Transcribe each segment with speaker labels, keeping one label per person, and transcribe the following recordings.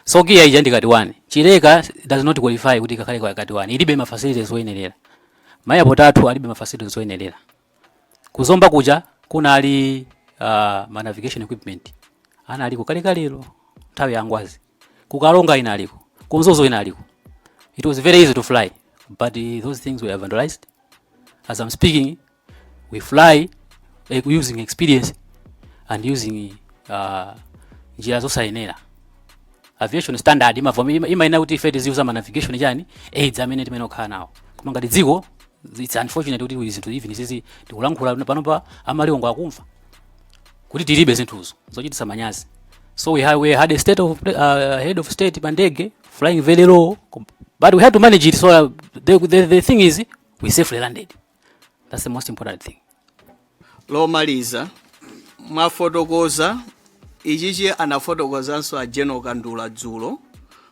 Speaker 1: So kia ija ndi kati 1 chileka does not qualify kuti kakhale kwa kati 1 ilibe ma facilities oyenerera mayapoti athu alibe ma facilities oyenerera kuzomba kuja kunali ma navigation equipment ana aliko kalekalelo nthawi ya ngwazi kukalonga inaliko kunzozo inaliko. It was very easy to fly, but those things were vandalized. As I'm speaking, we fly using experience and using njia zosayenera. Aviation standard ima ina kuti fed ziuza ma navigation jani aids amene timenokhala nawo koma ngati dziko it's unfortunate kuti we zinthu even sisi tikulankhula panopa amaliongo akumva kuti tilibe zinthuzo zochitisa manyazi. So we had a state of head of state bandege flying very low, but we had to manage it. So the thing is we safely landed. That's the most important thing.
Speaker 2: Lomaliza mwafotokoza ichichi anafotokozanso a General Kandula dzulo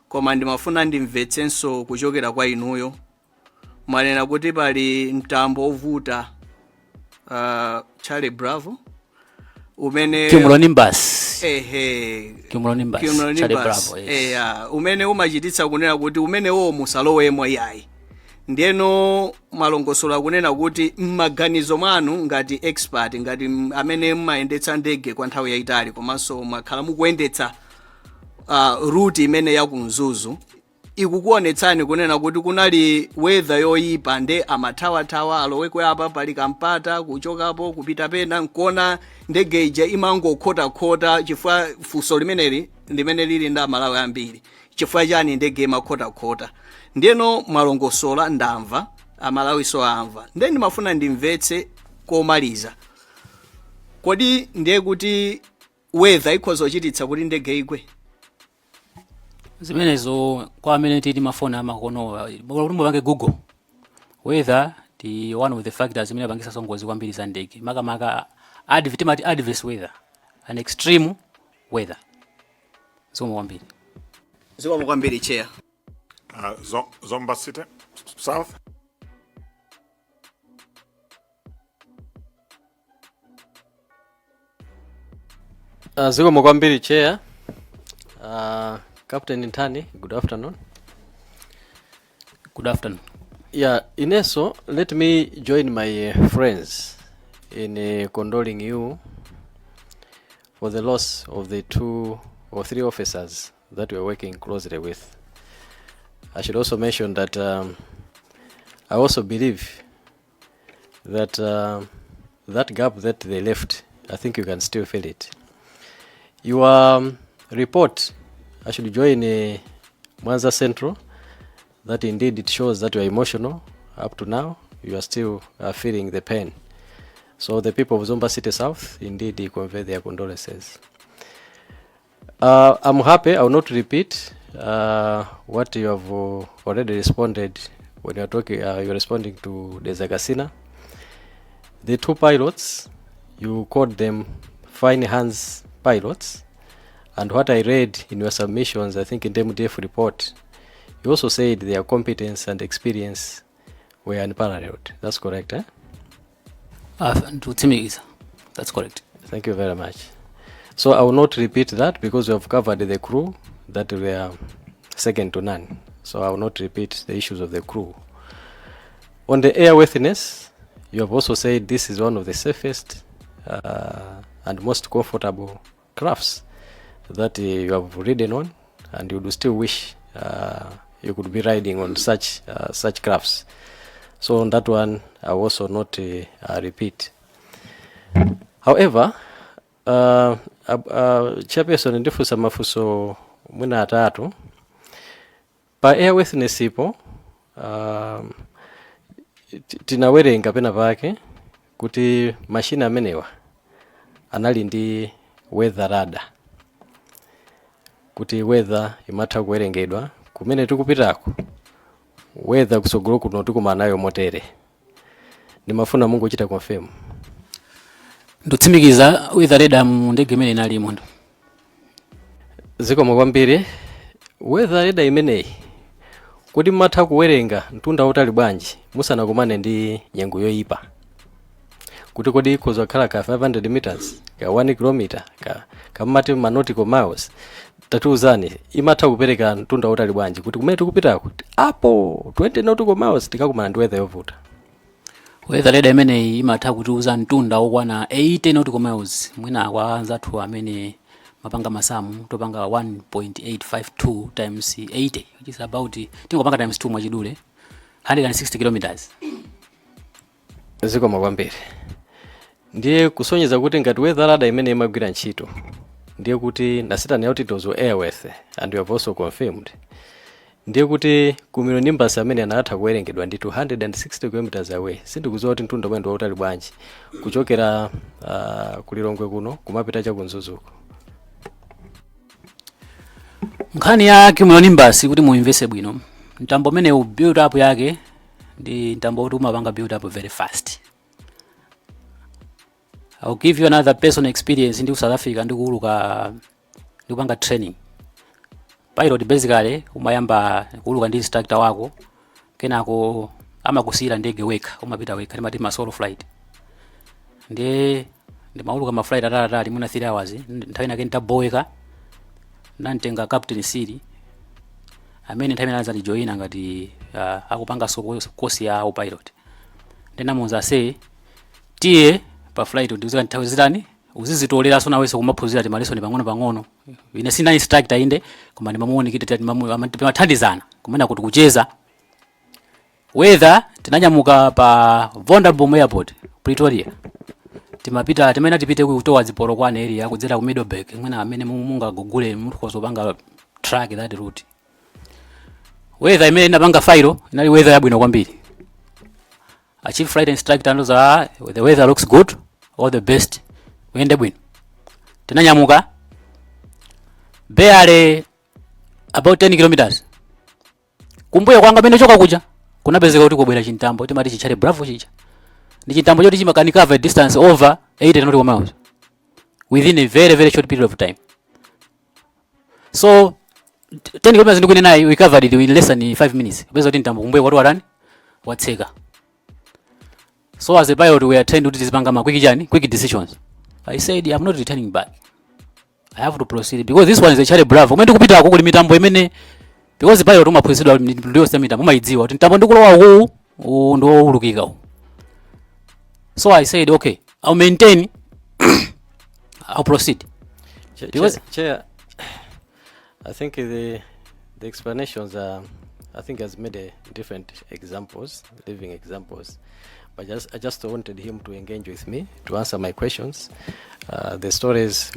Speaker 2: koma ndimafuna ndimvetsenso kuchokera kwa inuyo manena kuti pali mtambo ovuta Charlie Bravo umene
Speaker 1: Cumulonimbus
Speaker 2: Charlie Bravo umene umachititsa kunena kuti umene musalowemo yayi ndiyeno malongosola kunena kuti mmaganizo mwanu ngati expert ngati amene mmayendetsa ndege kwa nthawi yayitali komanso mwakhala mukuyendetsa route imene yakumzuzu ikukuonetsani kunena kuti kunali weather yoyipa nde amathawathawa aloweko apa pali kampata kuchokapo kupita pena nkona ndege ija imangokhota chifukwa funso limene lili ndi Amalawi ambiri chifukwa chani ndege imakhota ndiyeno mwalongosola ndamva Amalawi so amva ndiye ndimafuna ndimvetse komaliza kodi ndiye kuti weather ikhoza kuchititsa kuti ndege igwe
Speaker 1: zimenezo kwa amene tili mafoni amakono mulumbo bange Google weather the one of the factors imene bangisa songozi kwambiri za ndege makamaka adverse weather an extreme weather
Speaker 2: zikomo kwambiri chair.
Speaker 3: Zomba City South.
Speaker 4: Zikomo kwambiri chair. Captain Ntani, good afternoon.
Speaker 1: Good afternoon.
Speaker 4: Yeah, Ineso, let me join my friends in condoling you for the loss of the 2 or 3 officers that we are working closely with. I should also mention that I also believe that that gap that they left, I think you can still feel it. Your report, I should join Mwanza Central, that indeed it shows that you are emotional up to now. You are still feeling the pain. So the people of Zomba City South, indeed, they convey their condolences. I'm happy, I will not repeat what you have already responded when you're talking. You're responding to Dezagasina. The 2 pilots, you called them fine hands pilots, and what I read in your submissions, I think in the MDF report, you also said their competence and experience were unparalleled. That's correct, eh?
Speaker 1: That's correct.
Speaker 4: Thank you very much. So I will not repeat that because we have covered the crew that were second to none. So I will not repeat the issues of the crew. On the airworthiness, you have also said this is one of the safest and most comfortable crafts that you have ridden on, and you do still wish you could be riding on such crafts. So on that one, I will also not repeat. However, chairperson ndifusa mafuso mwina atatu pa airworthiness ipo tinawerenga pena pake kuti mashina amenewa anali ndi weather radar, kuti weather imatha kuwerengedwa kumene tikupitako weather kusogolo kuno tikumanayo motere. Ndimafuna mungu uchita confirm.
Speaker 1: Ndotsimikiza weather radar mu ndege imene inali imondo.
Speaker 4: Zikomo kwambiri. Weather radar imeneyi kuti matha kuwerenga mtunda utali bwanji musanakumane ndi nyengo yoyipa, kuti kodi ikhoza khala ka 500 meters ka 1 kilometer ka mati nautical miles tatiuzani imatha kupereka mtunda utali bwanji kuti kumene tikupitako apo 20 nautical miles tikakumana ndi weather yovuta.
Speaker 1: Weather radar imeneyi imatha kutiuza mtunda okwana 80 nautical miles mwina kwa anzathu amene mapanga masamu topanga 1.852 times 80 which is about tingopanga times 2 mwachidule 160 kilometers.
Speaker 4: Zikoma kwambiri. Ndiye kusonyeza kuti ngati weather radar imene imagwira ntchito ndiye kuti nasitani yauti it was airworthy and you have also confirmed. Ndiye kuti kumiro Nimbus amene anatha kuwerengedwa ndi 260 kilometers away. Sindikudziwa kuti mtunda mwendo wautali bwanji kuchokera kulilongwe kuno kumapita cha kunzuzuko.
Speaker 1: Nkhani ya kumiro Nimbus kuti muinveste bwino. Mtambo umene build up yake ndi mtambo kuti umapanga build up very fast. I'll give you another personal experience ndi South Africa ndi kuuluka ndi kupanga training. Pilot basically umayamba kuuluka ndi instructor wako kenako amakusira ndege weka umapita weka timati ma solo flight. Ndi mauluka ma flight atali muna 3 hours nthawi nake ntaboeka nantenga captain Siri amene nthawi naza join ngati akupanga course ya pilot. Ndena munza say tiye pa flight ndiuza nthawi zitani uzizitolera sona wese kumaphunzira timaleso ni pang'ono ine sina instructor inde koma ndimamuone kiti timathandizana kumena kuti kucheza weather tinanyamuka pa Vonderboom Airport Pretoria timapita timene tipite ku towards Polokwane area kudzera ku Middleburg mwina amene munga gugule muthu panga track that route. Weather imene inapanga failo inali weather yabwino kwambiri. A chief flight instructor knows the weather looks good, all the best. Wende bwino. Tinanyamuka barely about 10 kilometers. Kumbuyo kwanga mene choka kuja kunapezeka kuti kubwera chintambo timati chichale Bravo chicha. Ndi chintambo choti chimaka cover distance over 80 nautical miles within a very short period of time. So 10 kilometers ndikune nayo we covered it in less than 5 minutes. Beza kuti ntambo kumbuyo kwatu warani watseka. So as a pilot we are trained to disbanga quick decisions. I said I'm not returning back. I have to proceed because this one is a Charlie Bravo. Umene kupita ako kuli mitambo imene because the pilot umaphunzidwa ndio sema mitambo umaidziwa kuti ntambo ndikulowa huu ndo ulukika. So I said okay, I'll maintain I'll proceed.
Speaker 4: Chair, I think the explanations I think has made different examples, living examples. But I just wanted him to engage with me to answer my questions. The stories,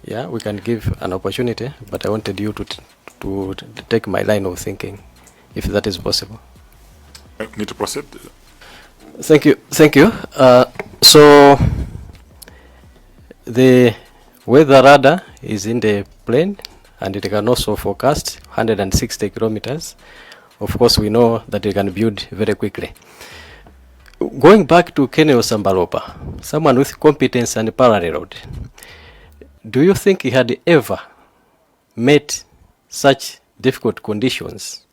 Speaker 4: yeah, we can give an opportunity, but I wanted you to take my line of thinking, if that is possible.
Speaker 3: Need to proceed.
Speaker 4: Thank you. So the weather radar is in the plane, and it can also forecast 160 kilometers. Of course, we know that it can build very quickly. Going back to Kenny Osambalopa, someone with competence and paralleled, do you think he had ever met such difficult conditions?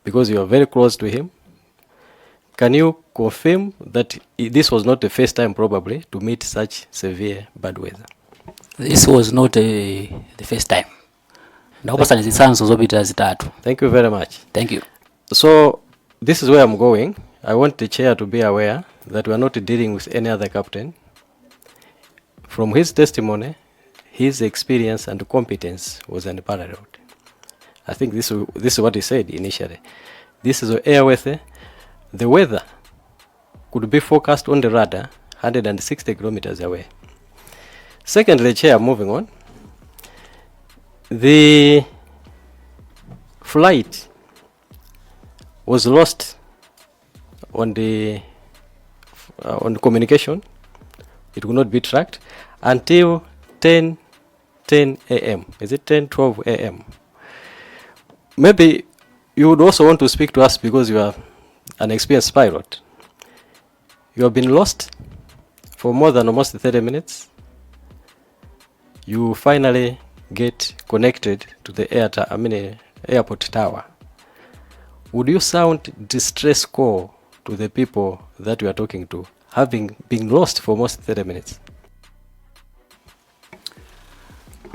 Speaker 4: Because you are very close to him. Can you confirm that this was not the first time probably to meet such severe bad weather?
Speaker 1: This was not the first time.
Speaker 4: Thank you very much.
Speaker 1: Thank you.
Speaker 4: So this is where I'm going. I want the chair to be aware that we are not dealing with any other captain. From his testimony, his experience and competence was unparalleled. I think this is what he said initially. This is airworthy. The weather could be forecast on the radar 160 kilometers away. Secondly, chair, moving on. The flight was lost on the communication. It could not be tracked until 10 a.m. Is it 12 a.m.? Maybe you would also want to speak to us because you are an experienced pilot. You have been lost for more than almost 30 minutes. You finally get connected to the airport tower. Would you sound distress call to the people that you are talking to, having been lost for almost 30 minutes?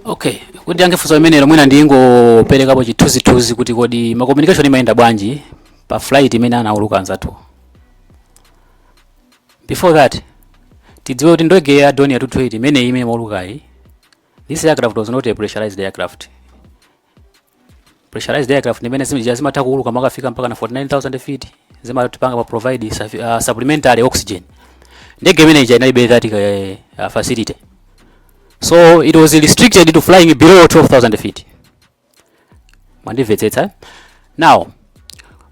Speaker 1: Okay, kuti angefunsa imenelo mwina ndingoperekapo chithunzithunzi kuti kodi ma communication imayenda bwanji pa flight imene anauluka anzathu. Before that, tidziwe kuti ndege ya Dornier 220 imene maulukayi, this aircraft was not a pressurized aircraft. Pressurized aircraft imene zimatha kuuluka makafika mpaka na 49,000 feet, zimatipanga pa provide supplementary oxygen. Ndege imene inalibe that facility. So it was restricted to flying below 12,000 feet. Now,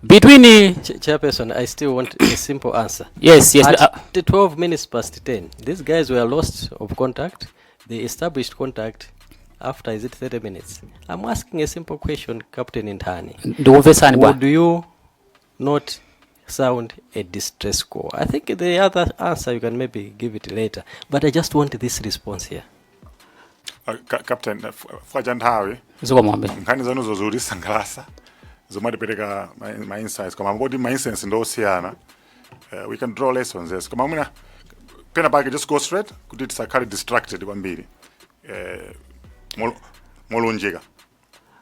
Speaker 1: between
Speaker 4: Chairperson, I still want a simple answer.
Speaker 1: Yes.
Speaker 4: At the 12 minutes past 10, these guys were lost of contact. They established contact after, is it 30 minutes? I'm asking a simple question, Captain Intani. Would you not sound a distress call? I think the other answer you can maybe give it later, but I just want this response here.
Speaker 3: Captain, fwaja nthawi
Speaker 1: Zuko mwambe.
Speaker 3: nkhani zanu zozulisa ngalasa zomatipereka my insights koma mbodi my insights ndosiyana. We can draw lessons yes koma mwina pena pake just go straight kuti tisakhale distracted kwambiri molunjika.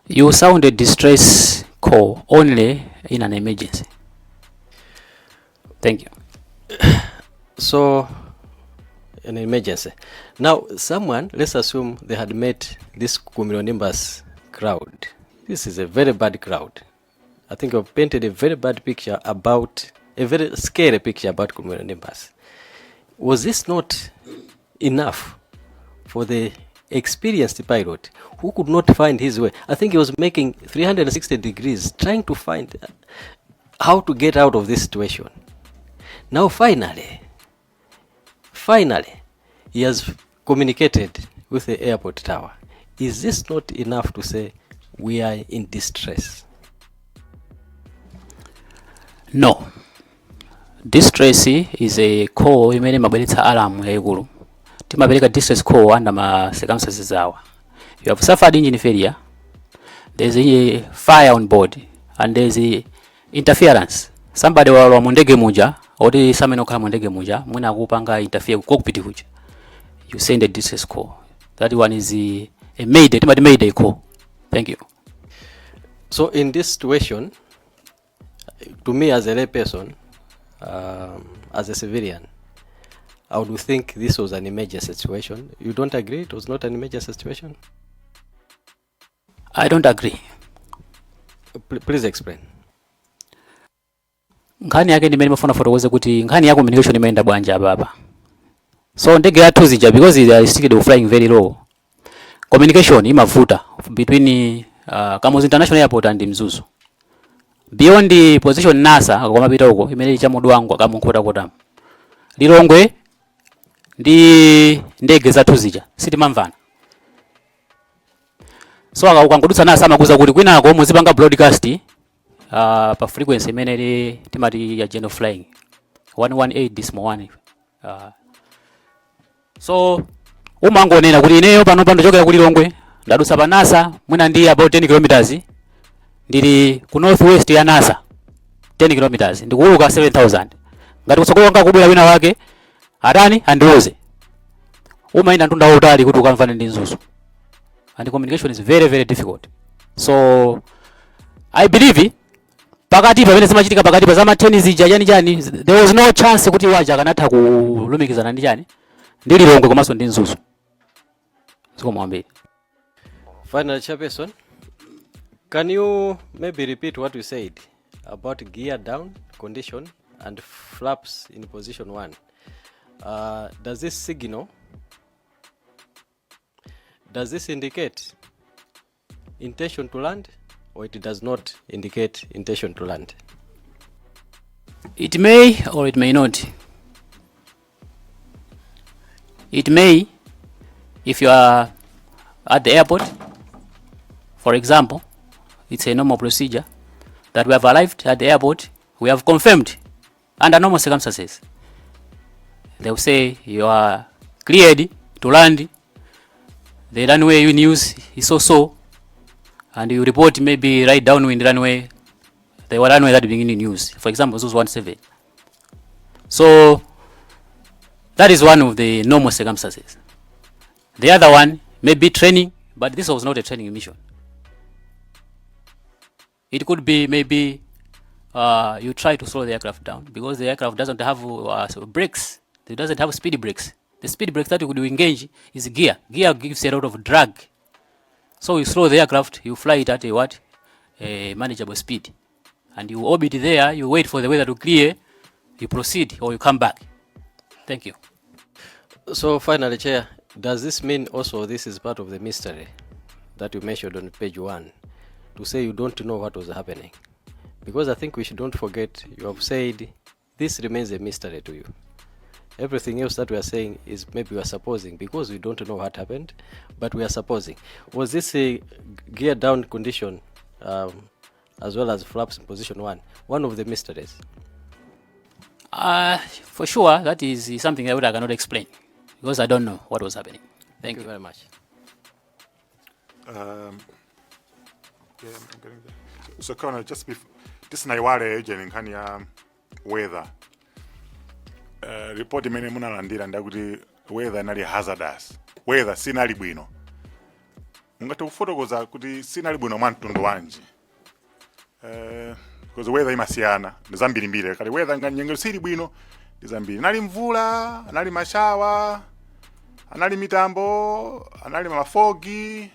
Speaker 1: You sound a distress call only in an emergency. Thank you.
Speaker 4: So, an emergency. Now, someone, let's assume they had met this cumulonimbus crowd. This is a very bad crowd. I think I've painted a very bad picture about, a very scary picture about cumulonimbus. Was this not enough for the experienced pilot who could not find his way? I think he was making 360 degrees trying to find how to get out of this situation. Now finally, he has communicated with the airport tower. Is this not enough to say we are in distress?
Speaker 1: No. Distress is a call imene mabweretsa alarm yaikulu. Timapereka distress call under ma circumstances awa. You have suffered engine failure, there's a fire on board, and there's a interference. Somebody walwa mundege muja, oti samene okhala mundege muja, mwina akupanga interfere cockpit kuja. You send a distress call. That one is a mayday, timati mayday call. Thank you.
Speaker 4: So in this situation, to me as a layperson, as a civilian, I would think this was an emergency situation. You don't agree it was not an emergency situation?
Speaker 1: I don't agree.
Speaker 4: Please explain.
Speaker 1: Nkhani yake ndimene mafuna fotokoze kuti nkhani ya communication imeenda bwanja baba. So ndege ya tuzija because they are restricted to flying very low. Communication imavuta between Kamuzu International Airport and Mzuzu. Beyond the position NASA akomapita huko imene cha mudu wangu akamunkota kota. Lilongwe ndi ndege za tuzija sitimamvana. So akakangudutsa NASA amakuza kuti kwina ako muzipanga broadcast pa frequency imene timati ya general flying 118.1. So umangonena kuti ineyo pano ndochokera ku Lilongwe ndadutsa pa NASA mwina ndi about 10 kilometers ndili ku northwest ya NASA 10 kilometers ndikuuluka 7,000 ngati kutsogolo nga kubwera wina wake atani andiloze umayenda ntunda utali kuti ukamvane ndi Mzuzu, and communication is very very difficult. So I believe pakati pamene zimachitika pakati pa zama 10 zija jani there was no chance kuti waja akanatha kulumikizana ndi chani ndi Lilongwe komanso ndi Mzuzu. Siko mwambiri.
Speaker 4: Final Chairperson, can you maybe repeat what you said about gear down condition and flaps in position 1? Does this signal, does this indicate intention to land, or it does not indicate intention to land?
Speaker 1: It may or it may not. It may, if you are at the airport, for example, it's a normal procedure that we have arrived at the airport, we have confirmed under normal circumstances. They will say you are cleared to land, the runway you use is so, and you report maybe right downwind runway, the runway that beginning in use, for example, Zuzu 17. So that is one of the normal circumstances. The other one may be training, but this was not a training mission. It could be maybe you try to slow the aircraft down because the aircraft doesn't have brakes. It doesn't have speed brakes. The speed brakes that you could engage is gear. Gear gives a lot of drag. So you slow the aircraft, you fly it at a manageable speed. And you orbit there, you wait for the weather to clear, you proceed or you come back. Thank you.
Speaker 4: So finally, Chair, does this mean also this is part of the mystery that you mentioned on page 1, to say you don't know what was happening? Because I think we should not forget, you have said this remains a mystery to you. Everything else that we are saying is maybe we are supposing, because we don't know what happened, but we are supposing. Was this a gear down condition, as well as flaps in position 1 of the mysteries?
Speaker 1: For sure, that is something I cannot explain because I don't know what was happening. Thank you
Speaker 4: very much.
Speaker 3: Yeah, I'm getting there. So, Colonel, just before this naiwale agent in Kenya weather. Report imene munalandira ndakuti weather inali hazardous. Weather sinali bwino. Mungati kufotokoza kuti sinali bwino mwa mtundu wanji. Because weather imasiyana, ndi zambirimbiri. Kali weather nganyengero sili bwino, ndi zambiri. Anali mvula, anali mashawa, anali mitambo, anali mafogi.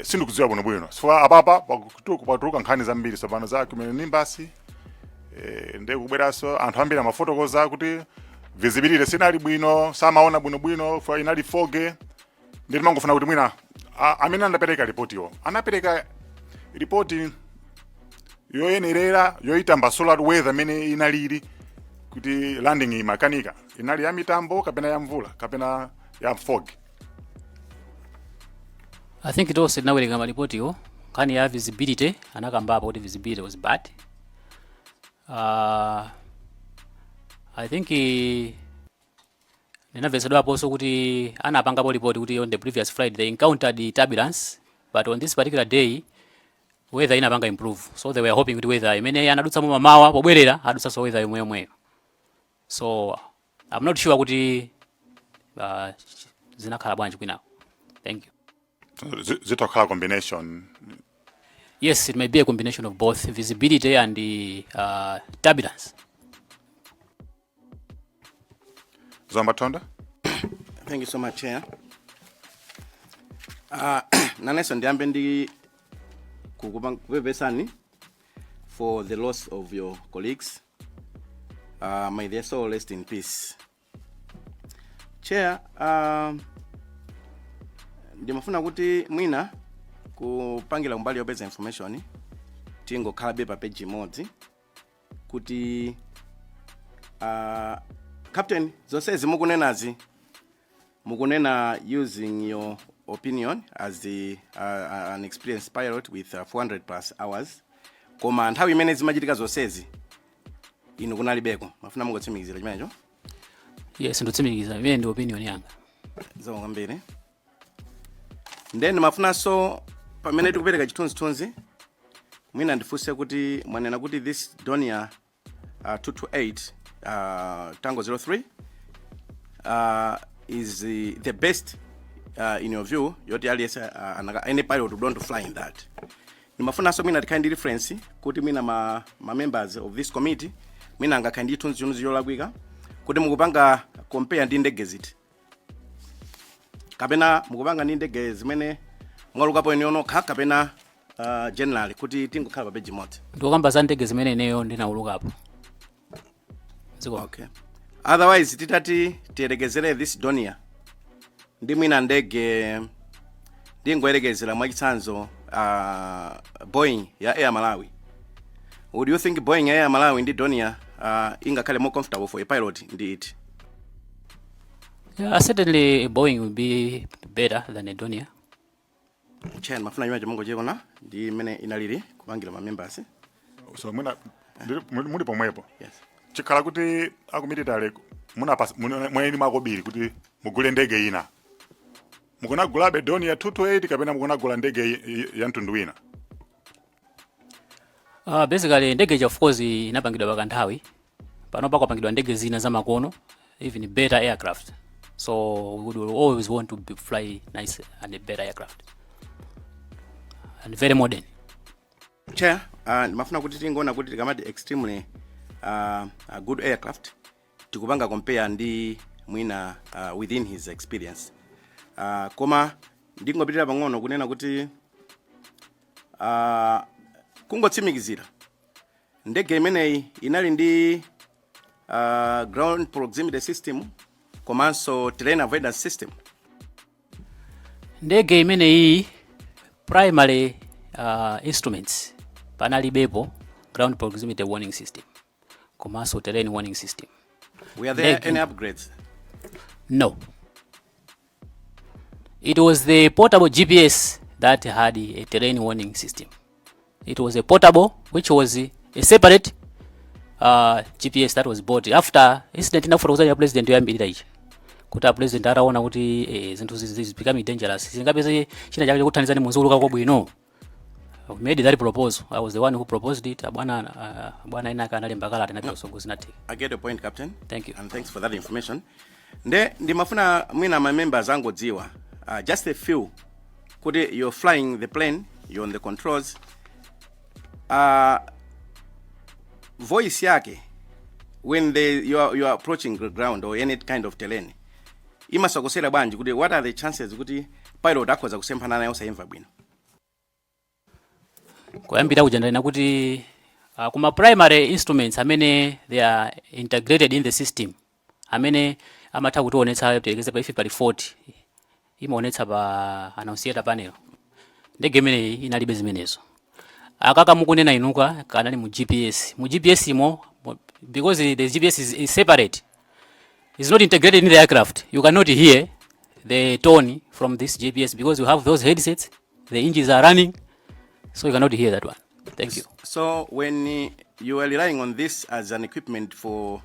Speaker 3: Sindikudziwa bwino. So apapa pakutuluka nkhani zambiri sopano za Cumulonimbus. Nde kubweraso anthu ambiri amafotokoza kuti visibility sinali bwino, samaona bwino for inali foge. Ndi mangofuna kuti mwina amene anapereka report yo anapereka report yoyenerera yoitambasula weather mene inalili kuti landing imakanika inali ya mitambo kapena ya mvula kapena ya fog.
Speaker 1: I think it was inawerenga malipoti yo kani ya visibility anakambapo kuti visibility was bad. I think ninamvesedwa also kuti anapangapo report kuti on the previous flight they encountered the turbulence, but on this particular day weather inapanga improve, so they were hoping kuti weather imene anadutsa mu mamawa pobwerera adutsa so weather yomwe. So I'm not sure kuti zinakhala bwanji kwina. Thank you.
Speaker 3: Zitokhala combination.
Speaker 1: Yes, it may be a combination of both visibility and the turbulence.
Speaker 3: Zambatonda?
Speaker 2: Thank you so much, Chair. Naneso ndiambe ndi kupepesani for the loss of your colleagues. May their soul rest in peace. Chair, ndimafuna kuti mwina kupangira umbali yopeza information tingokhalabe pa page imodzi kuti Captain, zonsezi mukunenazi mukunena using your opinion as an experienced pilot with 400 plus hours. Koma nthawi imene zimachitika zonsezi inu kunalibeko. Mafuna mungotsimikizira chimenecho?
Speaker 1: Yes, ndotsimikizira. Imene ndi opinion yanga.
Speaker 2: Zonga mbere. Then mafuna so pamene tikupereka chithunzi mwina ndifunse kuti mwanena kuti this Dornier 228 Tango 03 is the best in your view yoti aliyense any pilot would want to fly in that. Nimafuna so mina tikhaindi reference kuti mina ma members of this committee mina angakhaindi chithunzi yolakwika kuti mukupanga compare ndi ndege ziti kapena mukupanga ndi ndege zimene mwalukapo eniyono kapena general kuti tingokhala pa page imodzi.
Speaker 1: Ndikukamba za ndege zimene ineyo ndinaulukapo.
Speaker 2: Okay. Otherwise titati tiyerekezere this Dornier ndi mwina ndege ndingoyerekezera mwachitsanzo Boeing ya Air Malawi. Would you think Boeing ya Air Malawi ndi Dornier ingakhale more comfortable for a pilot ndi it?
Speaker 1: Yeah, certainly Boeing will be better than a Dornier.
Speaker 2: Chair, mafuna nyuma jamongo jekona ndi mene inaliri kupangira ma members.
Speaker 3: So mwina muli pomwepo.
Speaker 2: Yes.
Speaker 3: Chikhala kuti akumititale mweni makobiri kuti mugule ndege ina. Mukunagulabe Dornier 228 kapena mukunagula ndege ya mtundu wina?
Speaker 1: Basically ndege of course inapangidwa pakanthawi. Pano pakapangidwa ndege zina za makono, even better aircraft. So we would always want to fly nice and a better aircraft and very modern.
Speaker 5: Chair, mafuna kuti tingoona kuti tikamati extremely a good aircraft tikupanga compare ndi mwina within his experience. Koma ndingopitira pang'ono kunena kuti kungotsimikizira ndege imeneyi inali ndi ground proximity system komanso terrain avoidance system.
Speaker 1: Ndege imeneyi primary instruments panalibepo ground proximity warning system komanso terrain warning system.
Speaker 5: Were there any upgrades?
Speaker 1: No. It was the portable GPS that had a terrain warning system. It was a portable which was a separate GPS that was bought after incident inafuta ya president yoyambirira ichi. Kuti president araona kuti zinthu is becoming dangerous. Singapeze china chake chokuthandizani muzuluka kwa bwino. I made that proposal. I was the one who proposed it. Bwana ina kana lembakala tena songozi nati.
Speaker 5: I get your point, Captain.
Speaker 1: Thank you.
Speaker 5: And thanks for that information. Ndi mafuna mwina my members angodziwa just a few kuti you're flying the plane, you're on the controls. Voice yake when you are approaching the ground or any kind of terrain imasokosera bwanji kuti what are the chances kuti pilot akhoza kusemphana nayo sayimva bwino?
Speaker 1: Kuyambira kujandana kuti kuma primary instruments amene they are integrated in the system amene amatha kutionetsa telekeze pa ifipali 40 imaonetsa pa annunciator panel. Ndege imene inalibe zimenezo. Akaka mukunena inuka kanali mu GPS. Mu GPS imo because the GPS is separate. It's not integrated in the aircraft. You cannot hear the tone from this GPS because you have those headsets. The engines are running, so you cannot hear that one. Thank you.
Speaker 5: So when you are relying on this as an equipment for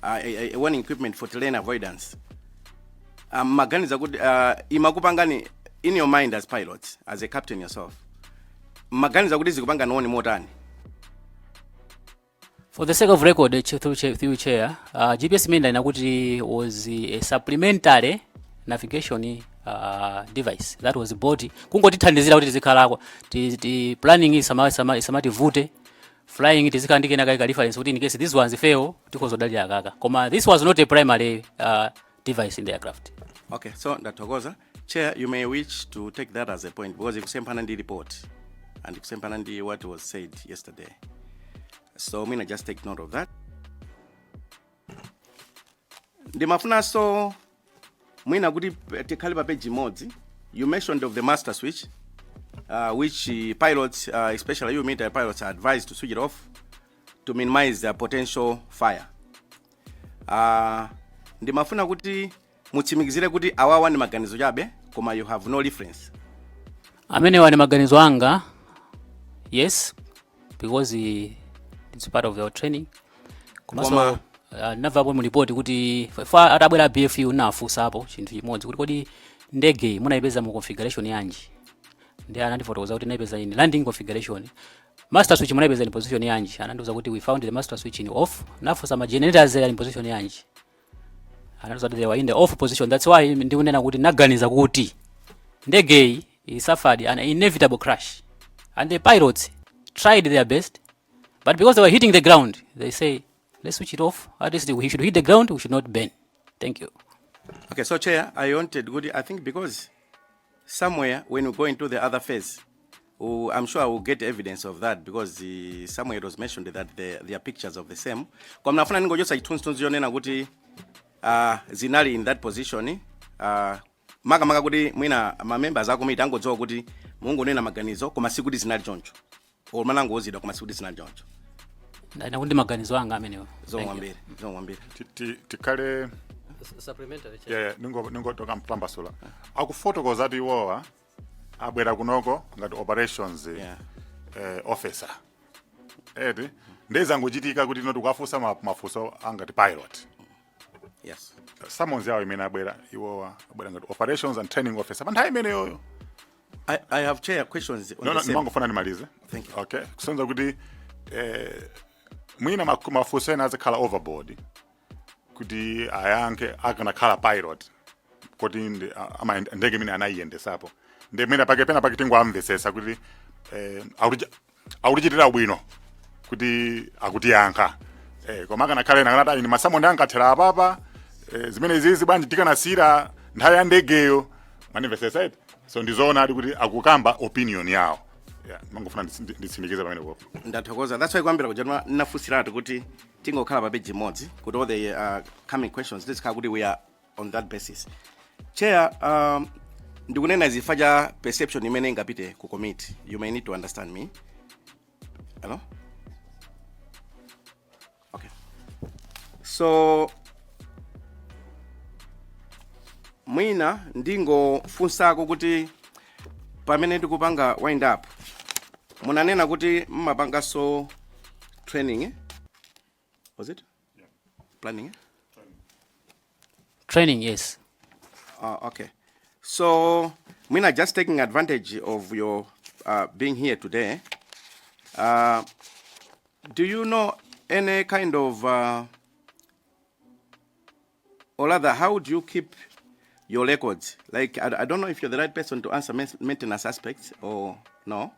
Speaker 5: a warning equipment for terrain avoidance, maganiza kuti imakupangani in your mind as pilots, as a captain yourself, maganiza kuti zikupanga noni motani?
Speaker 1: For the sake of record, through chair, GPS minda inakuti was a supplementary navigation device that was bought. Kungotithandizira kuti tizikhalako planning isamati vute, flying tizikandike nakaika reference kuti in case these ones fail tikozodali akaka. Koma this was not a primary device in the aircraft.
Speaker 5: Okay, so ndatokoza. Chair, you may wish to take that as a point because ikusempana ndi report and ikusempana ndi what was said yesterday. So mina just take note of that. Ndimafuna so mwina kuti tikhale pa page imodzi. You mentioned of the master switch, which pilots, especially you military pilots, are advised to switch it off to minimize the potential fire. Ndimafuna kuti mutsimikizire kuti awawa ni maganizo chabe koma you have no reference.
Speaker 1: Amene wani maganizo anga, yes, because it's part of your training. Komanso never mu report kuti fa atabwera BFU nafusa hapo chinthu chimodzi kuti kodi ndege munayipeza mu configuration yanji. Ndi anandifotokoza kuti naipeza in landing configuration. Master switch munayipeza in position yanji. Anandiuza kuti we found the master switch in off. Nafusa ma generators in position yanji. Anandiuza kuti they were in the off position. That's why ndikunena kuti naganiza kuti ndege suffered an inevitable crash. And the pilots tried their best, but because they were hitting the ground, they say, let's switch it off. At least we should hit the ground, we should not burn. Thank you.
Speaker 5: Okay, so Chair, I wanted good. I think because somewhere when we go into the other phase, I'm sure I will get evidence of that because somewhere it was mentioned that there are pictures of the same. Kwa mnafuna ningo josa itunzi yonena kuti zinali in that position. Maka kuti mwina ma members ako mita ango zoa kuti mungu nena maganizo koma sikuti zinali choncho. Or manango ozida koma sikuti zinali choncho.
Speaker 1: Na kundi maganizo anga amenewa.
Speaker 5: Zongwambire.
Speaker 3: Tikale
Speaker 4: supplementary.
Speaker 3: Yeah, ningo toka mpambasula. Akufotokoza ati iwowa abwera kunoko ngati operations officer. Ndeza nguchitika kuti noti kwafusa mafuso angati pilot.
Speaker 5: Yes.
Speaker 3: Someone's yawo imene abwera iwowa abwera ngati operations and training officer. Panthawi imene yoyo.
Speaker 5: I have Chair questions on the same.
Speaker 3: No, mangofuna nimalize.
Speaker 5: Thank you.
Speaker 3: Okay. Kusonza kuti mwina mafuso ena azikhala overboard. Kuti ayanke akanakhala pilot kuti ndege imene anayiyendesapo ndi imene pena pake tingwamvesesa kuti akutichitira bwino kuti akutiyankha koma kanakhale nakanati ine masamu ndi ankathera apapa zimene izizi bwanji tikanasira nthawi ya ndegeyo manimvesesa iti so ndizoona ali kuti akukamba opinion yawo mangofuna nditsimikize pamene popo
Speaker 5: ndathokoza. That's why kwambira kujanwa nafusiratu kuti tingokhala pa page imodzi kuti all the coming questions let's kuti we are on that basis. Chair, ndikunena zifaja perception imene ingapite ku committee. You may need to understand me. Hello? Okay. So mwina ndingo funsako kuti pamene tikupanga wind up munanena kuti mmapanga so training was it? Yeah. Planning?
Speaker 1: Training, yes.
Speaker 5: Okay. So mwina just taking advantage of your being here today, do you know any kind of or rather how do you keep your records? Like I don't know if you're the right person to answer maintenance aspects or no.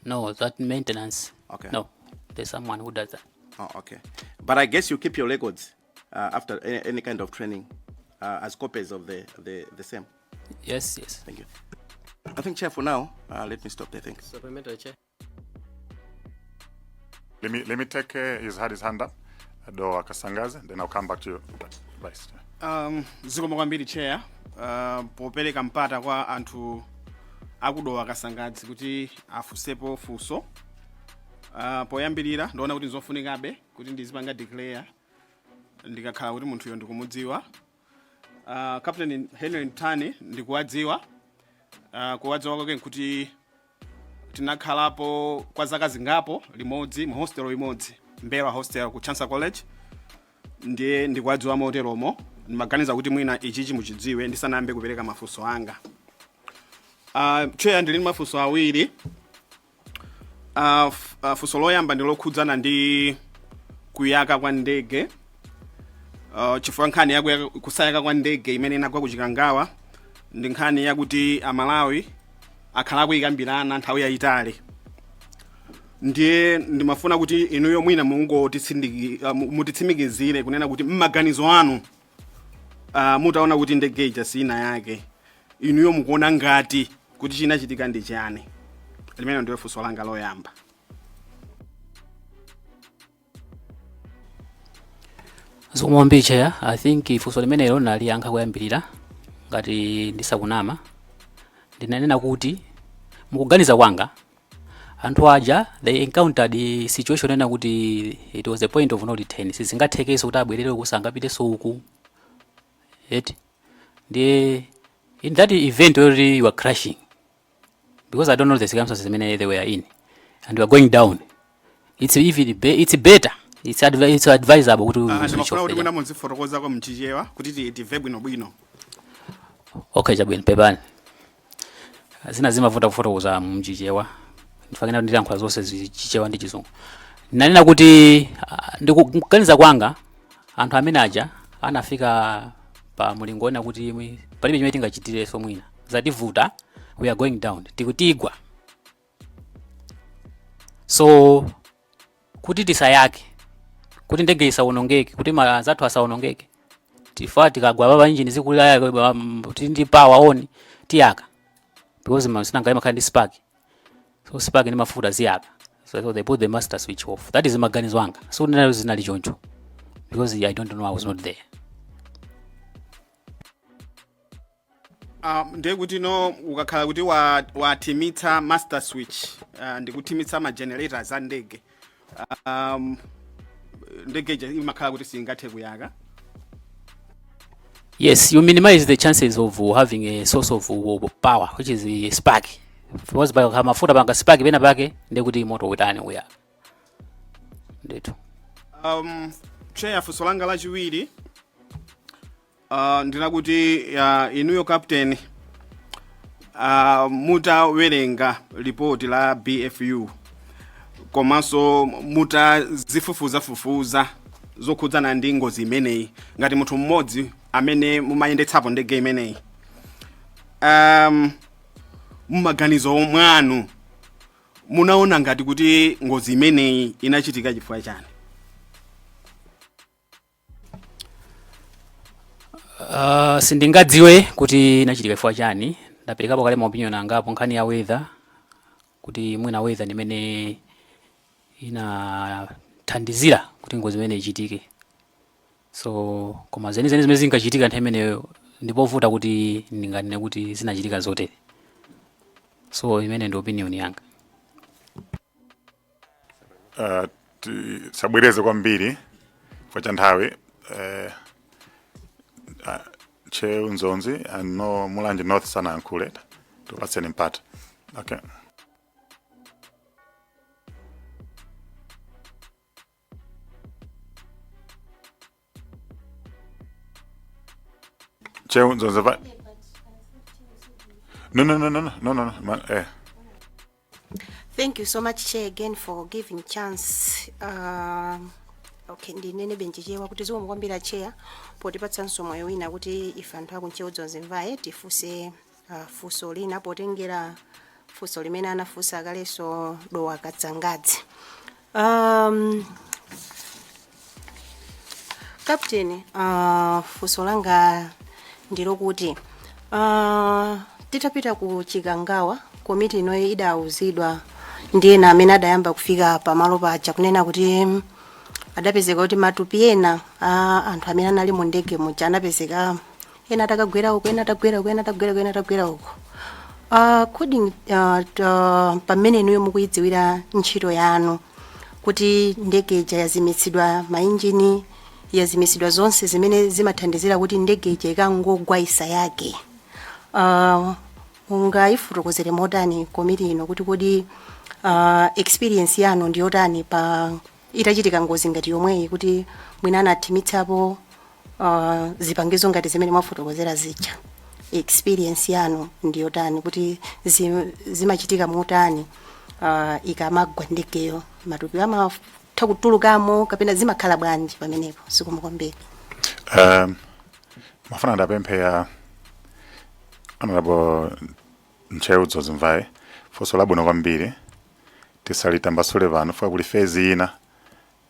Speaker 1: No, that maintenance.
Speaker 5: Okay.
Speaker 1: No, there's someone who does that.
Speaker 5: Oh, okay. But I guess you keep your records after any kind of training as copies of the same.
Speaker 1: Yes.
Speaker 5: Thank you. I think, Chair, for now, let me stop there. Thanks.
Speaker 4: Supplementary, Chair.
Speaker 3: Let me take his hand up do akasangaze then I'll come back to you, Vice Chair.
Speaker 6: Zikomo kwambiri Chair, popereka mpata kwa anthu akudowa kasangazi kuti afusepo funso. Poyambirira ndaona kuti nzofunikabe kuti ndizipanga declare ndikakhala kuti munthuyo ndikumudziwa. Captain Henry Ntani ndikuwadziwa. Kuwadziwa kwake nkuti tinakhalapo kwa zaka zingapo limodzi mu hostel imodzi Mbewa hostel ku Chancellor College. Ndiye ndikuwadziwa moteromo ndimaganiza kuti mwina ichichi muchidziwe ndisanayambe kupereka mafunso anga. Chair ndili mafunso awiri. Funso loyamba ndilokhudzana ndi kuyaka kwa ndege. Chifukwa nkhani ya kusayaka kwa ndege imene inagwa ku Chikangawa ndi nkhani yakuti Amalawi akhala kuyikambirana nthawi yayitali. Ndiye ndimafuna kuti inuyo mwina mutitsimikizire kunena kuti mmaganizo anu mutaona kuti ndege ija sina yake inuyo mukuona ngati kuti chinachitika ndi chani. Limene ndiwe funso langa loyamba.
Speaker 1: Zomwambiri Chair, I think funso limenelo naliyankha kuyambirira ngati ndisakunama. Ndinanena kuti mukuganiza kwanga anthu aja they encountered the situation ena kuti it was a point of no return. Sizingathekenso kuti abwerere kusangapiteso uku. Yet in that event where you were crashing, because I don't know the circumstances they were in, and you are going down, it's better. It's advisable to switch off. Okay, Jabwin Pebani. Zina zimavuta kufotokoza mchichewa. Ndifakena ndilankhula zonse zichichewa ndi chizungu. Nanena kuti ndikuganiza kwanga anthu amene aja anafika pa mulingoni kuti palibe chimene tingachitire so mwina. Zativuta, we are going down. Tikutigwa. So kuti tisayake, kuti ndege isaonongeke, kuti mazathu asaonongeke. Tifati tikagwa baba engine zikulaya ndi power on tiyaka. Because masinanga imakhala spark. So spark ni mafuta ziyaka. So they put the master switch off. That is maganizo anga. So ndinayo zinali choncho. Because I don't know, I was not there.
Speaker 6: Ndiye kuti no ukakhala kuti watimitsa master switch ndikutimitsa ma generators a ndege. Ndege imakhala kuti singathe kuyaka.
Speaker 1: Yes, you minimize the chances of having a source of power, which is a spark. Because by mafuta panga spark bena pake ndekuti moto wetani uya. Ndeto.
Speaker 6: Chair funso langa lachiwiri. Ndina kuti inuyo captain mutawerenga report la BFU komanso mutazifufuza zokhudzana ndi ngozi imeneyi ngati munthu mmodzi amene mumayendetsapo ndege imeneyi, mumaganizo mwanu munaona ngati kuti ngozi imeneyi inachitika chifukwa chani?
Speaker 1: Sindingadziwe kuti inachitika chifukwa chani. Ndaperekapo kale maopinion angapo nkhani ya weather, kuti mwina weather nimene inathandizira kuti ngozi imene ichitike. So koma zenizeni zimene zinkachitika nthawi imeneyo ndipovuta kuti ndinganene kuti zinachitika zotere. So imene ndi opinion yanga.
Speaker 3: Sabwereze kwambiri kwa chanthawi Che Unzonzi and no Mulanje North sana yankhule tupatseni mpata. Okay. Che Unzonzi no.
Speaker 7: Thank you so much, Chair, again for giving chance. Okay, ndinene benjejewa kuti ziwo mukwambira Chair potipatsanso moyo wina kuti ife anthu akunchewu zonzimvaye tifuse fuso lina potengera fuso limene anafusa akalenso dowa katsangadzi. Captain, fuso langa ndilo kuti titapita ku Chikangawa, komiti ino idauzidwa ndiye na amene adayamba kufika pamalo paja kunena kuti adapezeka kuti matupi ena anthu amene anali mu ndege muja anapezeka ena atakagwera uko, ena atagwera uko. According pamene inuyo mukuyidziwira ntchito yanu kuti ndege ija yazimitsidwa mainjini, yazimitsidwa zonse zimene zimathandizira kuti ndege ija ikangogwa isa yake, ungayifotokozere motani komiti ino kuti kodi experience yanu ndi yotani pa itachitika ngozi ngati yomweyi kuti mwina anathimitsapo zipangizo ngati zimene mwafotokozera zija? Experience yanu ndi yotani kuti zimachitika motani ikamagwa ndegeyo, matupi amatha kutulukamo kapena zimakhala bwanji pamenepo? Sikumukombera.
Speaker 3: Mafuna ndapempha Honorable Nchewu Zonzimvaye fuso labwino kwambiri tisalitambasule vanu fika kuli fezi ina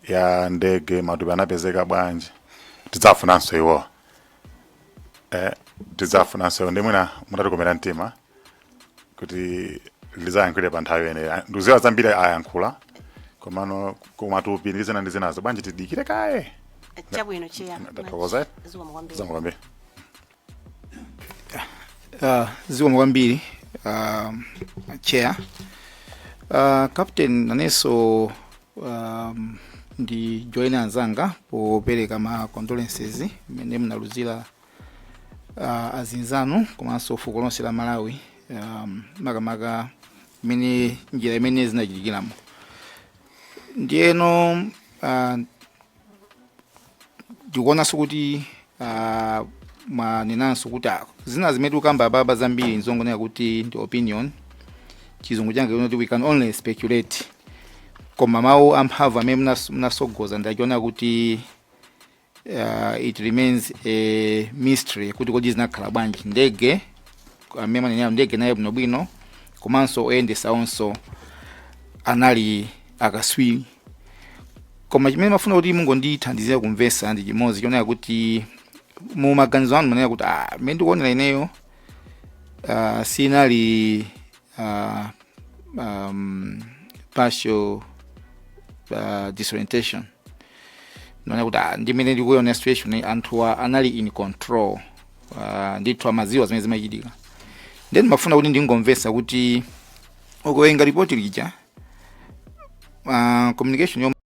Speaker 3: ya ndege matupi anapezeka bwanji tidzafunanso iwo. Tidzafunanso ndi mwina mutatikomera mtima kuti lizayankhule pa nthawi ene. Nduziwa zambiri ayankhula komano kumatupi ndi zinazo bwanji tidikire kaye.
Speaker 7: Chabwino Chair.
Speaker 3: Ndathokoza. Zimukwambiri.
Speaker 8: Ziwo mwambiri Chair. Captain naneso ndi join anzanga popereka ma condolences mene mnaluzira azinzanu komanso fuko lonse la Malawi makamaka mene njira imene zinachitikiramo. Ndiyeno ndikuonanso kuti manenanso kuti zina zimene ukamba baba zambiri nzongonera kuti ndi opinion, chizungu change kuti we can only speculate. Koma mawu amphamvu amene mnasogoza ndachiona kuti it remains a mystery kuti kodi zinakhala bwanji ndege amene manena ndege naye bwinobwino komanso oyendesa onso anali akaswiri. Koma chimene mafuna kuti mungondithandizira kumvesa ndi chimodzi chionera kuti mu maganizo anu manena kuti mmene ndikuonera ineyo sinali partial disorientation. Nona kuti ndimene ndikuona situation anthu anali in control, ndithu amaziwa zimene zimachitika. Then mafuna kuti ndingomvesa kuti okowenga report lija communication